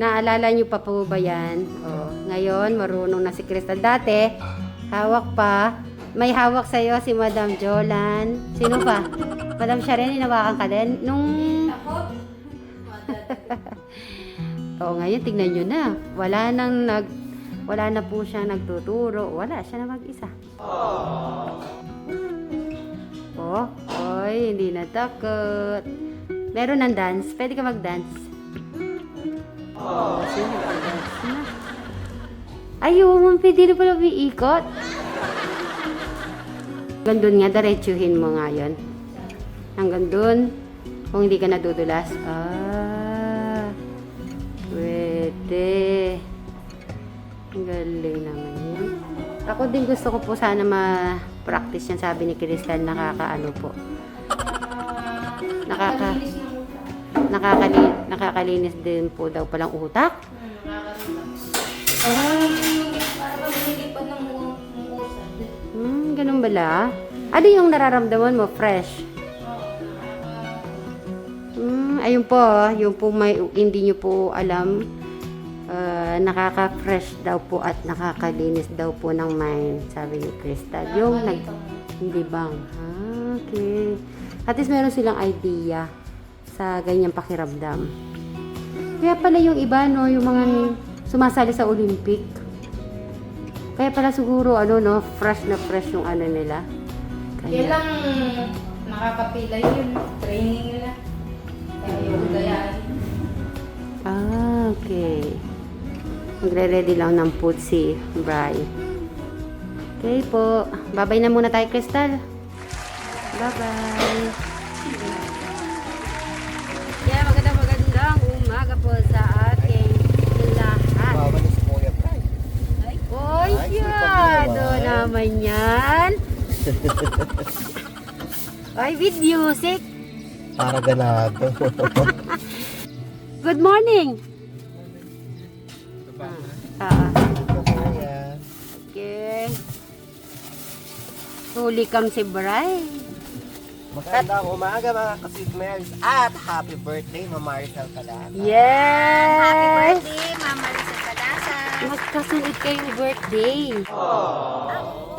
Naalala niyo pa po ba yan? Oh, ngayon, marunong na si Crystal. Dati, hawak pa. May hawak sa'yo si Madam Jolan. Sino pa? Madam Sharon, hinawakan ka din? Nung... Oo, ngayon, tignan nyo na. Wala na po siyang nagtuturo. Wala siya na mag-isa. Oh, oy, hindi na takot. Meron ng dance. Pwede ka mag-dance. Sige, mag-dance na. Ayun, pwede na pala iikot. Hanggang dun nga, diretsuhin mo nga yun. Hanggang dun, kung hindi ka nadudulas. Pwede. Ang galing naman yun. Ako din gusto ko po sana ma-practice yan. Sabi ni Crystal, nakakaano po. Nakakalinis din po daw palang utak. Ganun bala? Ano yung nararamdaman mo? Fresh? Ayun po, yung po hindi nyo po alam, nakaka-fresh daw po at nakakalinis daw po ng mind, sabi ni Crystal. Yung hindi bang? Okay. At least meron silang idea sa ganyang pakiramdam. Kaya pala yung iba, no, yung mga sumasali sa Olympic. Kaya pala siguro, fresh na fresh yung ano nila. Kaya lang nakakapila yun. Training nila. Kaya yung gayaan. Okay. Magre-ready lang ng food si Bri. Okay po. Bye-bye na muna tayo, Crystal. Bye-bye. Kaya magandang umaga po sa ating lahat. Mawalis mo yan, Tay. Oy, yan. Naman yan. Ay, with music. Para ganado. Good morning. Okay. Huli kam si Bri. Magandang umaga mga kasigmers at happy birthday, Mama Maricel Calasa. Yes! Happy birthday, Mama Maricel Calasa. Magkasunod kayong birthday.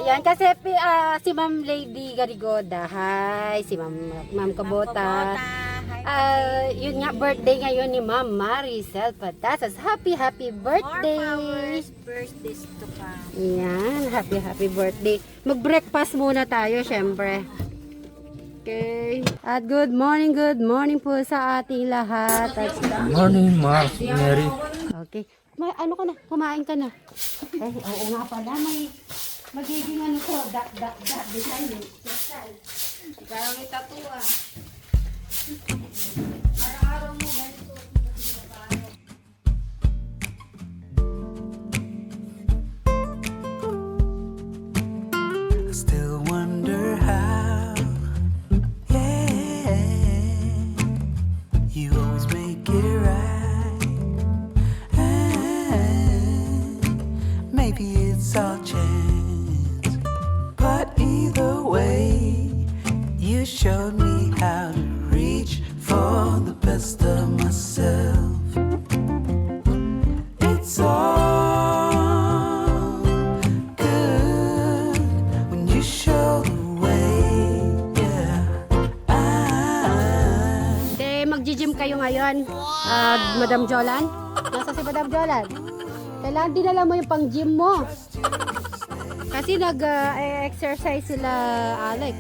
Yan, kasi si Ma'am Lady Garigoda. Hi, si Ma'am Kabota. Yun nga, birthday ngayon ni Ma'am Maricel Patasas. Happy birthday! More flowers, birthdays to come. Yan, happy birthday. Mag-breakfast muna tayo, syempre. Okay. At good morning po sa ating lahat. Morning, Mark, Mary. Okay. Ano ka na? Kumain ka na. Oo nga pala. May magiging design. Parang may tattoo ah. I still wonder how, yeah, you always make it right. And maybe it's all chance, but either way, you showed me how to reach for the best of myself. It's all good when you show the way, yeah. Magji-gym kayo ngayon. Madam Jolan? Nasa si Madam Jolan? Kailangan dinala mo yung pang-gym mo. Kasi nag-exercise sila, Alex.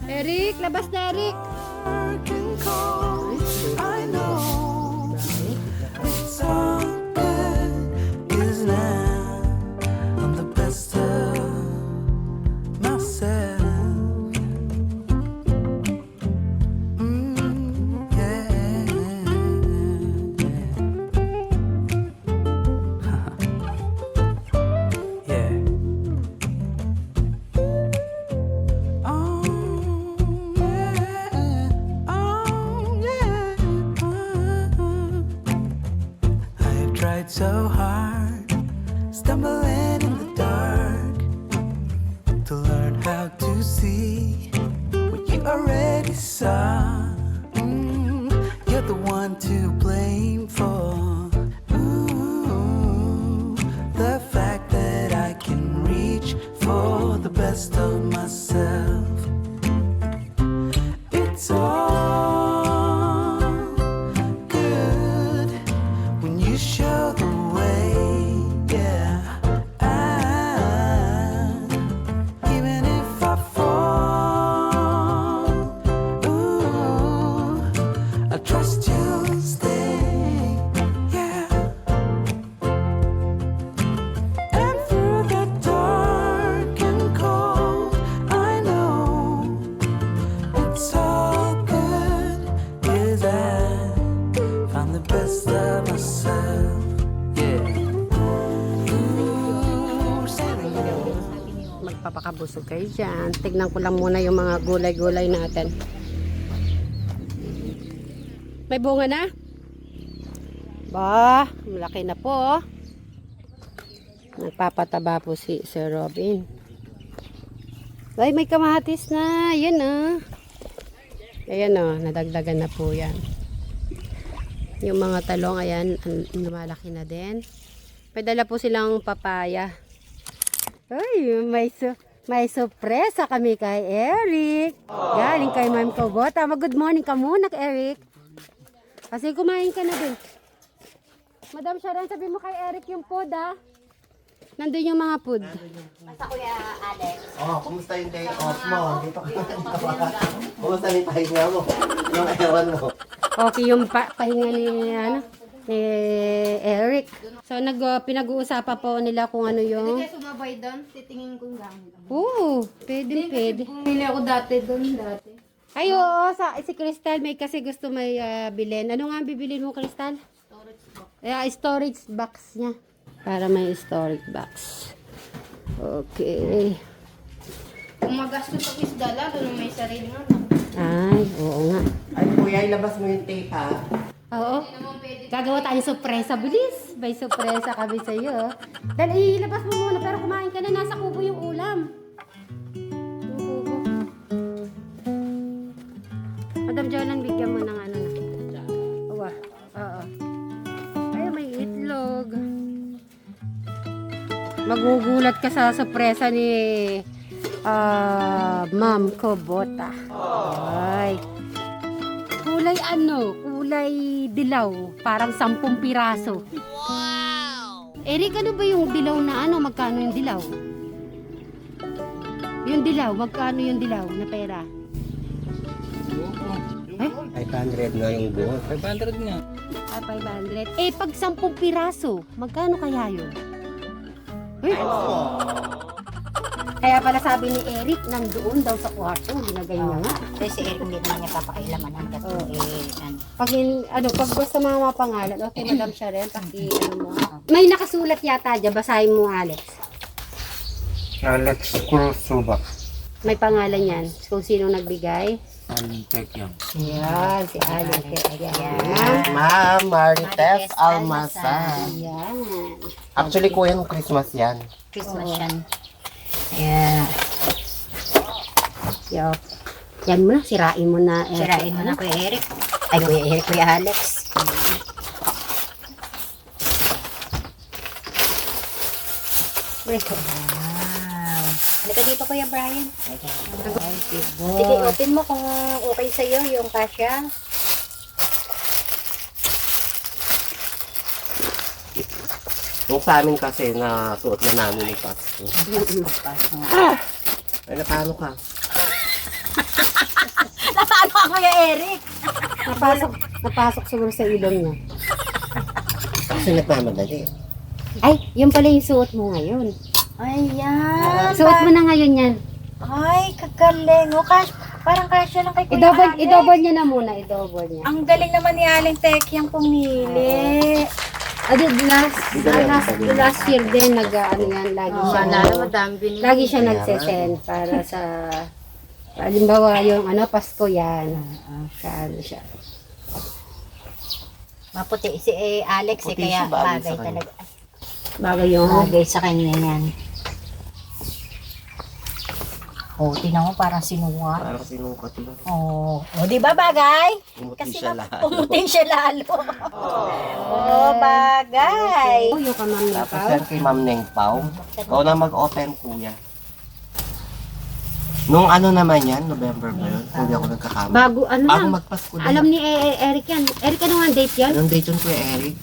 Eric, labas na Eric. I know it's all good, 'cause now I'm the best of myself. Yeah. Oh, yeah. Oh, yeah. I've tried so hard, stumbling in the dark, to learn how to see what you already saw. You're the one to blame for. Ooh, the fact that I can reach for the best of myself. It's all good when you show the way, yeah. Even if I fall, ooh, I trust you'll stay, yeah. And through the dark and cold, I know it's all good, 'cause I found the best of myself, yeah. Ooh, Magpapakabusog kayo dyan. Tignan ko lang muna yung mga gulay-gulay natin. May bunga na? Ba, malaki na po. Nagpapataba po si Sir Robin. Ay, may kamatis na. Yan ah. Ayan oh, nadagdagan na po yan. Yung mga talong, ayan, lumalaki na din. May dala po silang papaya. Ay, may sorpresa kami kay Eric. Galing kay Ma'am Kobota. Good morning ka muna, Eric. Kasi kumain ka na din. Madam Sharon, sabi mo kay Eric yung food ah. Nandun yung mga food. Basta Kuya Alex. Oh, kumusta yung day off mo? Dito ka. Kumusta yung pahinga mo? Yung ewan mo? Okay yung pahinga ni Eric. So pinag-uusapan po nila kung ano yung... Kaya sumabay doon, titingin kong gamit. Oo, pwede. Bumili ako dati doon, dati. Ay, oo, si Crystal may kasi gusto may bilhin. Ano nga ang bibilin mo, Crystal? Storage box. Storage box niya. Para may storage box. Okay. Kung magastos ako isda, lalo na may sarili nga lang. Ay, oo nga. Ay, kuya, ilabas mo yung tape ha. Oo. Gagawa tayong sorpresa. Bilis. May sorpresa kami sa iyo. Dahil ilabas mo muna pero kumain ka na. Nasa kubo yung ulam. Yung kubo. Madam Jolan, bigyan mo ng ano na. Uwa. Oo. Ay, may itlog. Magugulat ka sa sorpresa ni Ma'am Kobota. Ay. Kulay ano? Kulay dilaw. Parang 10 piraso. Wow! Eric, ano ba yung dilaw na ano? Magkano yung dilaw? Yung dilaw, magkano yung dilaw na pera? Ay? 500 na yung buo. 500 nga. 500. Eh, pag 10 piraso, magkano kaya yun? Ay? Kaya pala sabi ni Eric, nandoon daw sa kwarto, ginagay niya nga. Kasi si Eric hindi naman niya papakailaman hanggat Pag basta mga pangalan, okay, Madam Sharon, ano mo. May nakasulat yata dyan, basahin mo, Alex. Alex Kursuba. May pangalan yan, kung sino nagbigay. Antek yan. Yan, si Alex. Ayan. Ma'am Marites Almasan. Ayan. Actually, kuya, nung Christmas yan. Christmas yan. Yeah. Yan mo na, sirain mo na. Sirain mo na Kuya Eric. Ay, Kuya Eric, Kuya Alex. Wow. Halika dito, Kuya Brian. Sige, open mo kung okay sa'yo yung kasya. Yung sa amin kasi na suot na namin ni Pasko. Ay, napano ka? Nasaan ka, Kuya Eric? Napasok siguro sa ilong niya. Kasi nagmamadali. Ay, yun pala yung suot mo ngayon. Ayan. Suot mo na ngayon yan. Ay, kagaling. O, parang kasya lang kay Kuya Alex. I-double niya na muna, i-double niya. Ang galing naman ni Aling Tek yung pumili. Last year din, ano yan, lagi siya. Lagi siya nagsesend para sa, halimbawa yung Pasko yan. Kano siya. Maputi si Alex Puti kaya siya, bagay bagay sa kanya. talaga. Bagay yung, Bagay sa kanya yan. Oh, tinan mo parang sinuwa. Parang sinukat lang. Oh, di ba bagay? Pumuti Kasi siya lahat. pumutin siya lalo. Oh, bagay. Oh, yung kamam niya Tapos pa. yan kay Ma'am Neng Pao. Ikaw na mag-open, kuya. Nung ano naman yan, November ba yun? Hindi ako nagkakamali. Bago, ano Bago lang. magpasko na. Alam ni Eric yan. Eric, ano nga ang date yan? Anong date yun, Kuya Eric?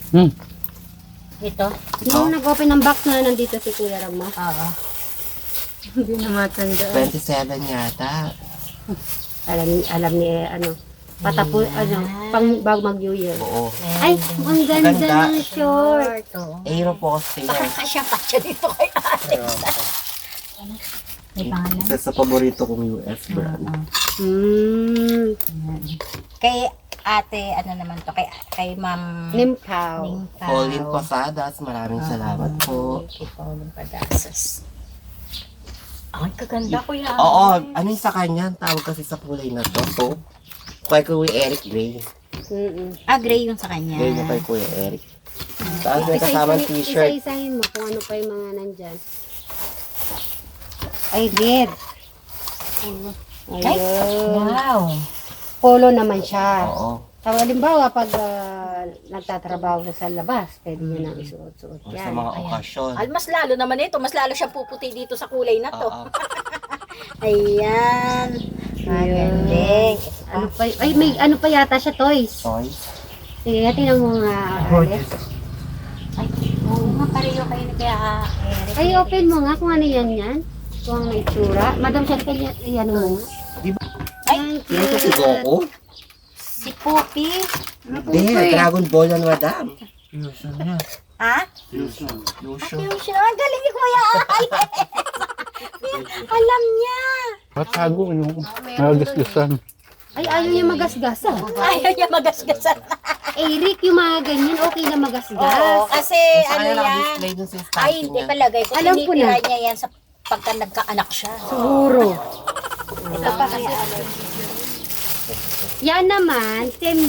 Ito? Nung nag-open ng box na nandito si Kuya Ramo. Oo. Hindi na matanda. 27 yata. Alam ni, ano, patapos, ano, pang bago mag-New Year. Oo. Ay, ang ganda Ganda. ng short. Oo. Aeropost Baka yan. kasya pa siya dito kay Alex. May pangalan? Isa sa paborito kong US brand. Hmm. Kay ate, ano naman to? Kay Ma'am Nimpaw. Ningpao. Pauline Posadas, maraming salamat po. Kay Pauline Padasas. Ay, kaganda ko yan. Oo, ano yung sa kanya? Tawag kasi sa kulay na to. So, kay Kuya Eric Gray. Ah, gray yung sa kanya. Gray mo kay Kuya Eric. Tapos may kasamang t-shirt. Isa-isahin mo kung ano pa yung mga nandyan. Ay, red. Ay, Ayun. wow. Polo naman siya. Oo. So, halimbawa, pag nagtatrabaho siya sa labas, pwede niya nang isuot-suot Sa yan. mga okasyon. Al, mas lalo naman ito. Mas lalo siyang puputi dito sa kulay na to. Oo. Ayan. Magaling. Ano pa, ay, may ano pa yata siya, toys. Toys. Sige, tingnan mo nga, Alex. Ay, oo nga, pareho kayo ni kaya Eric. Ay, open mo nga kung ano yan. Kung ang itsura. Madam, siya kanya, yan mo nga. Ay, Sino ito si Goku? si Poppy. Hindi, Dragon Ball yan, madam. Fusion niya. Ha? Fusion. Lucio. Yung siya. Ang galing ni Kuya Alex. Alam niya. Matago yung nagasgasan. Ay, ayaw niya magasgasa. Ayaw niya magasgasan. Eric, yung mga ganyan, okay na magasgas. Oo, kasi Sa ano kanya yan. naka-display dun sa Ay, starting hindi niya. palagay ko. Alam ko na. Tinitira niya yan sa pagka nagkaanak siya. Siguro. Ito pa kaya Alex. Yan naman,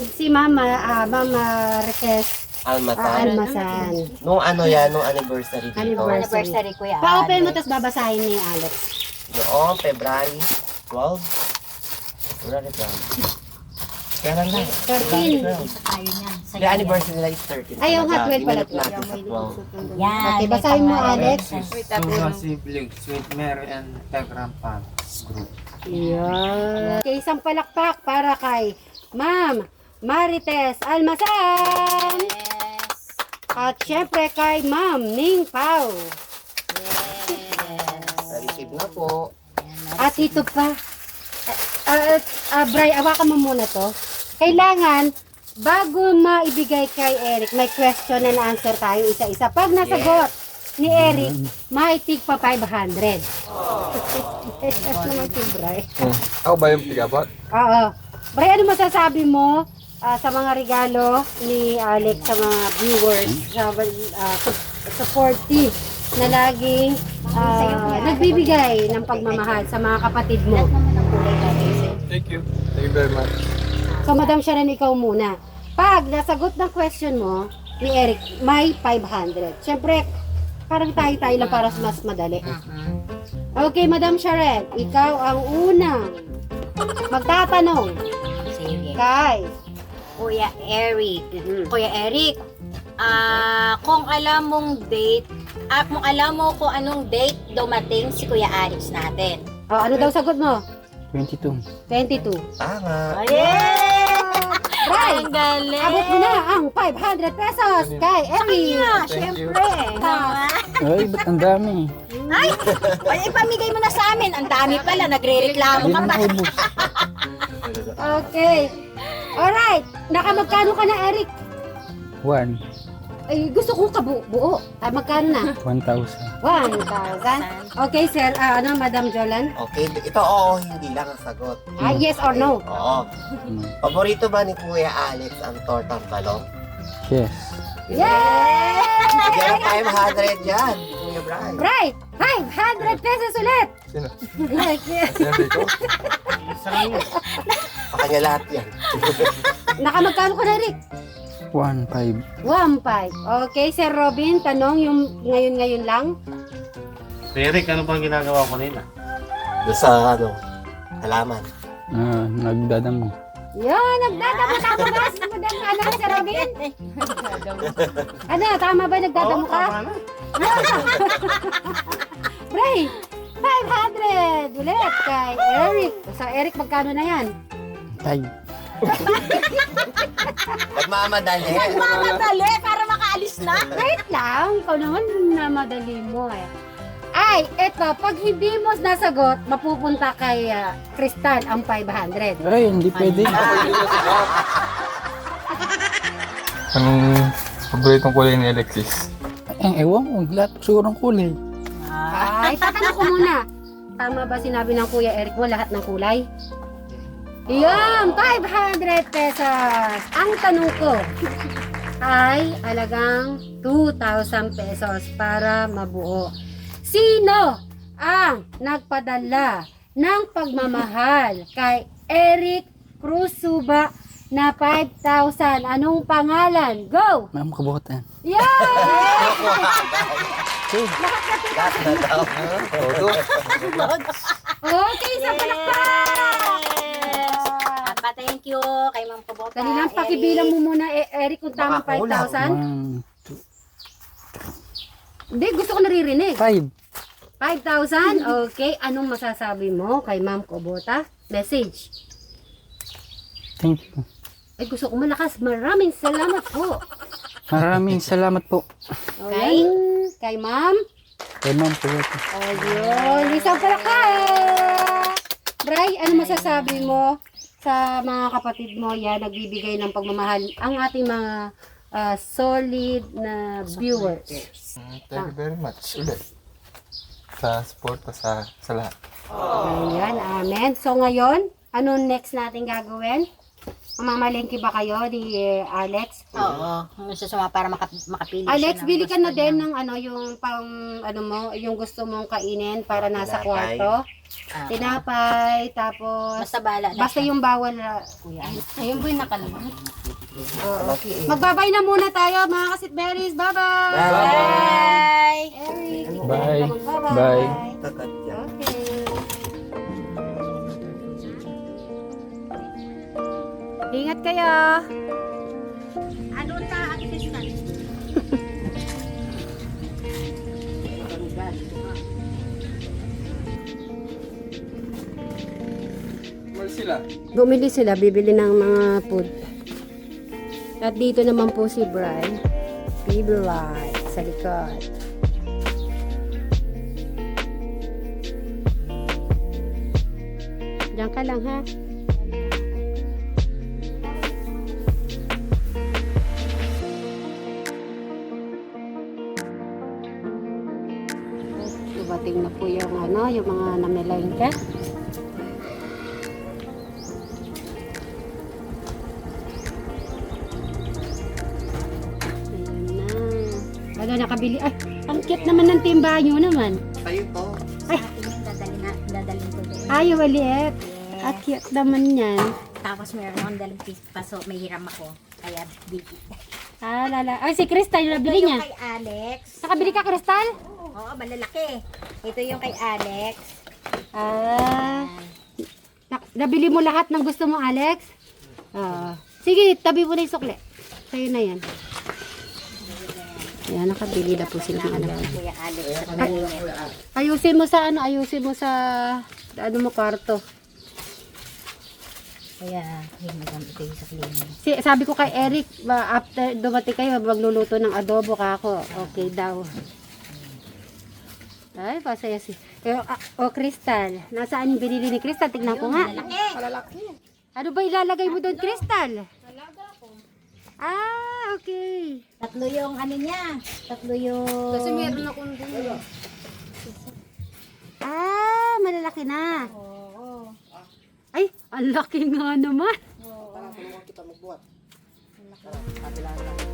si Mama, Mama Request Almasan. Almasan. Nung ano yan, nung anniversary dito. Anniversary. Anniversary Kuya Pa-open mo, Alex. tapos babasahin ni Alex. Noong February 12. Wala na dyan. Kailan na? 13. Ayaw niya. The anniversary nila is 13. Ayaw nga, 12 pala. Dinulot natin sa 12. Yan. Okay, may basahin mo, pangalan. Alex. Two siblings, Sweet Mary and Tegram Pants Group. Yan. Okay, isang palakpak para kay Ma'am Marites Almasan. Yes. At syempre kay Ma'am Ning Pao. Na-receive na po. At ito pa. Bray, awakan mo muna to. Kailangan, bago maibigay kay Eric, may question and answer tayo isa-isa. Pag nasagot ni Eric, maitig pa 500. Ano naman si Bray? Ako ba yung pigabot? Oo. Bray, ano masasabi mo sa mga regalo ni Alex sa mga viewers, sa supportive na laging nagbibigay ng pagmamahal sa mga kapatid mo? Lahat naman ang kulay natin. Thank you. Thank you very much. So, Madam Sharon, ikaw muna. Pag nasagot ng question mo ni Eric, may 500. Siyempre, parang tayo-tayo lang para mas madali. Okay, Madam Sharon, ikaw ang unang magtatanong Sige. kay Kuya Eric. Kuya Eric, kung alam mong date, kung alam mo kung anong date dumating si Kuya Alex natin. ano daw sagot mo? 22. 22. Tama. Yeah! Right! Ang galing! Abot mo na ang 500 pesos kay Eric. Ah, Thank you. syempre. Tama. Ay, ba't ang dami? Ay, ipamigay mo na sa amin. Ang dami pala, nagre-reklamo Hindi ka na pa. naubos. Okay. Alright. Nakamagkano ka na, Eric? 1. Ay, gusto ko kabuo. Ay, magkano na? 1,000. 1,000. Okay, sir. Madam Jolan? Okay, ito oo, hindi lang ang sagot. Yes or no? Oo. Paborito ba ni Kuya Alex ang tortang balong? Yes. Yay! Bigyan ng 500 yan, Kuya Brian. Right! 500 pesos ulit! Sino? Like, ko? Sa kanya lahat yan. nakamagkano ka na, Eric? 1,500. 1,500. Okay, Sir Robin, tanong yung ngayon lang. Eric, ano bang ginagawa ko nila? Doon sa halaman. Nagdadamo. Yan, nagdadamo. Tama ba? Ano, si Robin? Ano, tama ba nagdadamo ka? Bray, 500 ulit kay Eric. Sa Eric, magkano na yan? 5. Nagmamadali. Mamadali para makaalis na. Wait lang, ikaw naman na madali mo eh. Ay, eto, pag hindi mo nasagot, mapupunta kay Crystal ang 500. Ay, hindi pwede. Anong paboritong kulay ni Alexis? Ewan ko, lahat siguro ng kulay. Ay, tatanong ko muna. Tama ba sinabi ng Kuya Eric mo lahat ng kulay? Yan, 500 pesos. Ang tanong ko ay alagang 2,000 pesos para mabuo. Sino ang nagpadala ng pagmamahal kay Eric Cruz Suba na 5,000? Anong pangalan? Go! Ma'am, kabuhatan. Yeah! Lahat na daw. Okay, sa palakpak! Thank you kay Ma'am Kubota. Dali lang, pakibilang mo muna, Eric, kung tama Baka kulang. 5,000. Hindi, gusto ko naririnig. 5. 5,000? Okay, anong masasabi mo kay Ma'am Kubota? Message. Thank you. Ay, gusto ko malakas. Maraming salamat po. Maraming salamat po. Okay, kay Ma'am. Kay ma'am po. Ayun, isang palakpak! Bray, ano masasabi mo sa mga kapatid mo yan, nagbibigay ng pagmamahal ang ating mga solid na viewers? Thank you very much ulit. Sa support sa lahat. Ayan, amen. So ngayon, ano next natin gagawin? Mamalengke ba kayo ni Alex? Oo. Susuma para makapili Alex, siya ng bili ka gusto na din niya. ng ano, yung pang, ano mo, yung gusto mong kainin para nasa Tinapay. kwarto. Ah. Tinapay, tapos, Basta bala na basta siya. yung bawal, Kuya. Ayun po yung nakalimut. okay. Magbabay na muna tayo, mga kasitberries. Bye-bye! Bye! Eric, Bye. bye-bye. Bye. Tagat yan. Okay. Ingat kayo! Ano na ang assistant? Bumili sila, bibili ng mga food. At dito naman po si Bri. Bibili sa likod. Diyan ka lang ha. Dumating na po yung ano, yung mga namilengke. Ayan na. Wala nakabili. Ay, ang cute naman ng timba nyo naman. Sa'yo to. Dadalhin ko doon. Ay, maliit. At cute naman yan. Tapos meron akong dalang paso, may hiram ako. Kaya bigit. Ah, lala. Ay, si Crystal, yung nabili niya. Kay Alex. Nakabili ka, Crystal? Oo, malalaki. Ito yung kay Alex. Ah. Nabili mo lahat ng gusto mo, Alex? Sige, tabi mo na yung sukle. Sa'yo na yan. Ayan, nakabili na po sila ng anak. Kuya Alex. Sa mainit. Ayusin mo sa ano, ayusin mo sa ano mo kwarto. Kaya, yun nagamit ko yung sa cleaning. Sabi ko kay Eric, after dumating kayo, magluluto ng adobo ka ako. Okay daw. Ay, pasaya si... Crystal. Nasaan yung binili ni Crystal? Tignan ko nga. Malaki. Ano ba ilalagay mo doon, Crystal? Ah, okay. Tatlo yung ano niya. Tatlo yung... Kasi meron akong dulo. Ah, malalaki na. Oo. Ay, ang laki nga naman.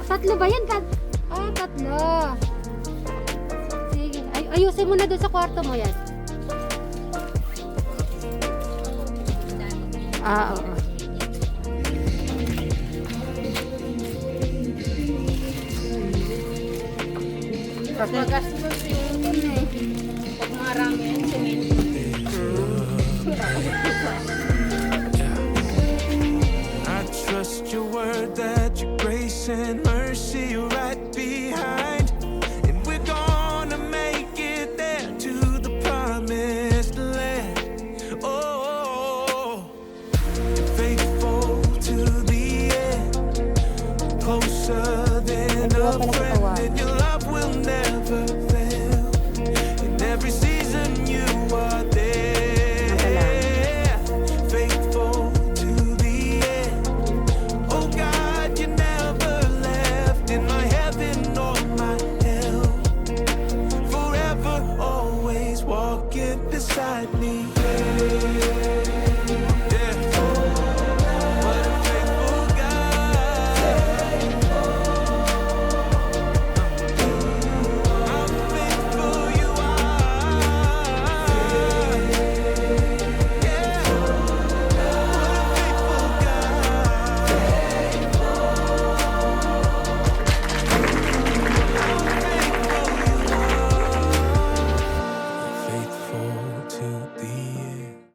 Tatlo ba yan? Tatlo. Sige, ayusin mo na doon sa kwarto mo yan. Oo. Kasi magastos yun eh. Pag marami yung semento. Hirap.